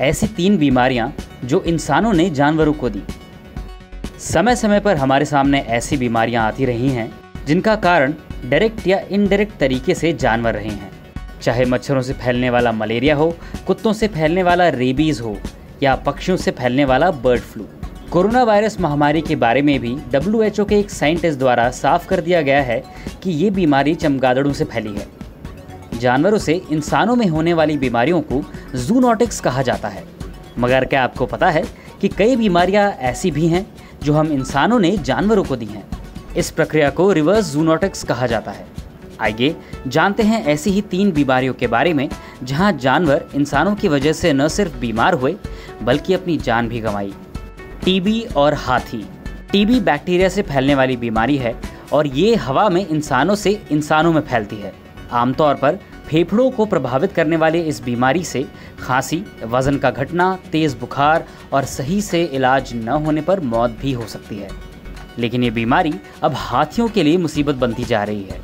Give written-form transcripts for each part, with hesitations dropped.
ऐसी 3 बीमारियां जो इंसानों ने जानवरों को दी। समय समय पर हमारे सामने ऐसी बीमारियां आती रही हैं जिनका कारण डायरेक्ट या इनडायरेक्ट तरीके से जानवर रहे हैं, चाहे मच्छरों से फैलने वाला मलेरिया हो, कुत्तों से फैलने वाला रेबीज हो या पक्षियों से फैलने वाला बर्ड फ्लू। कोरोना वायरस महामारी के बारे में भी WHO के एक साइंटिस्ट द्वारा साफ कर दिया गया है कि ये बीमारी चमगादड़ों से फैली है। जानवरों से इंसानों में होने वाली बीमारियों को जूनोटिक्स कहा जाता है, मगर क्या आपको पता है कि कई बीमारियां ऐसी भी हैं जो हम इंसानों ने जानवरों को दी हैं। इस प्रक्रिया को रिवर्स जूनोटिक्स कहा जाता है। आइए जानते हैं ऐसी ही 3 बीमारियों के बारे में जहां जानवर इंसानों की वजह से न सिर्फ बीमार हुए बल्कि अपनी जान भी गंवाई। टीबी और हाथी। टीबी बैक्टीरिया से फैलने वाली बीमारी है और ये हवा में इंसानों से इंसानों में फैलती है। आमतौर पर फेफड़ों को प्रभावित करने वाले इस बीमारी से खांसी, वजन का घटना, तेज बुखार और सही से इलाज न होने पर मौत भी हो सकती है। लेकिन ये बीमारी अब हाथियों के लिए मुसीबत बनती जा रही है।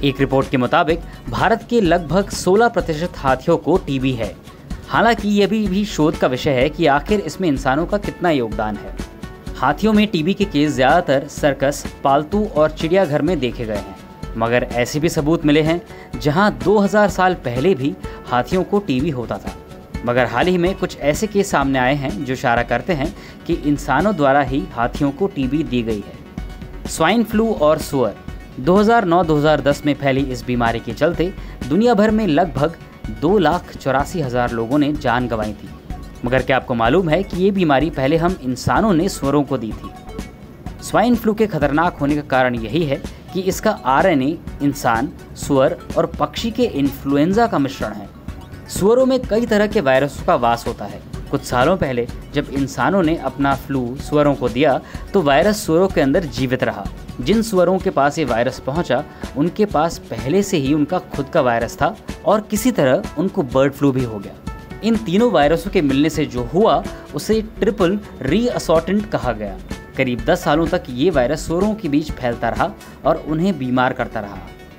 एक रिपोर्ट के मुताबिक भारत के लगभग 16% हाथियों को टीबी है। हालांकि यह भी शोध का विषय है कि आखिर इसमें इंसानों का कितना योगदान है। हाथियों में टीबी के केस ज़्यादातर सर्कस, पालतू और चिड़ियाघर में देखे गए हैं, मगर ऐसे भी सबूत मिले हैं जहां 2000 साल पहले भी हाथियों को टीबी होता था। मगर हाल ही में कुछ ऐसे केस सामने आए हैं जो इशारा करते हैं कि इंसानों द्वारा ही हाथियों को टीबी दी गई है। स्वाइन फ्लू और सुअर। 2009-2010 में फैली इस बीमारी के चलते दुनिया भर में लगभग 2,84,000 लोगों ने जान गंवाई थी। मगर क्या आपको मालूम है कि ये बीमारी पहले हम इंसानों ने सुअरों को दी थी। स्वाइन फ्लू के खतरनाक होने का कारण यही है कि इसका RNA इंसान, सुअर और पक्षी के इन्फ्लुएंजा का मिश्रण है। सुअरों में कई तरह के वायरसों का वास होता है। कुछ सालों पहले जब इंसानों ने अपना फ्लू सुअरों को दिया तो वायरस सुअरों के अंदर जीवित रहा। जिन सुअरों के पास ये वायरस पहुंचा उनके पास पहले से ही उनका खुद का वायरस था और किसी तरह उनको बर्ड फ्लू भी हो गया। इन तीनों वायरसों के मिलने से जो हुआ उसे ट्रिपल रीअसॉर्टेंट कहा गया। करीब 10 सालों तक ये वायरस सुअरों के बीच फैलता रहा और उन्हें बीमार करता रहा।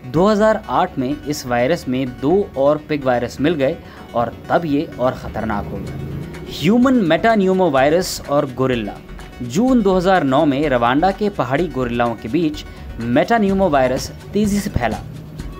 2008 में इस वायरस में 2 और पिग वायरस मिल गए और तब ये और ख़तरनाक हो गया। ह्यूमन मेटान्यूमोवायरस और गोरिल्ला। जून 2009 में रवांडा के पहाड़ी गोरिल्लाओं के बीच मेटान्यूमोवायरस तेज़ी से फैला।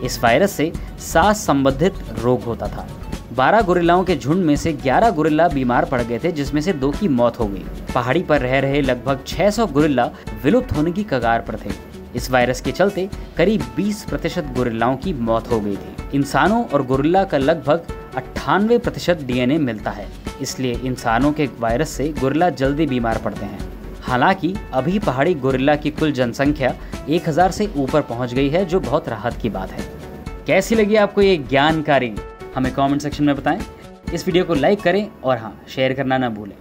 इस वायरस से सांस संबंधित रोग होता था। 12 गोरिल्लाओं के झुंड में से 11 गोरिल्ला बीमार पड़ गए थे, जिसमें से 2 की मौत हो गई। पहाड़ी पर रह रहे लगभग 600 गोरिल्ला विलुप्त होने की कगार पर थे। इस वायरस के चलते करीब 20% गोरिल्लाओं की मौत हो गई थी। इंसानों और गोरिल्ला का लगभग 98% DNA मिलता है, इसलिए इंसानों के वायरस से गोरिल्ला जल्दी बीमार पड़ते हैं। हालांकि अभी पहाड़ी गोरिल्ला की कुल जनसंख्या 1000 से ऊपर पहुंच गई है, जो बहुत राहत की बात है। कैसी लगी आपको ये जानकारी? हमें कमेंट सेक्शन में बताएं। इस वीडियो को लाइक करें और हाँ, शेयर करना ना भूलें।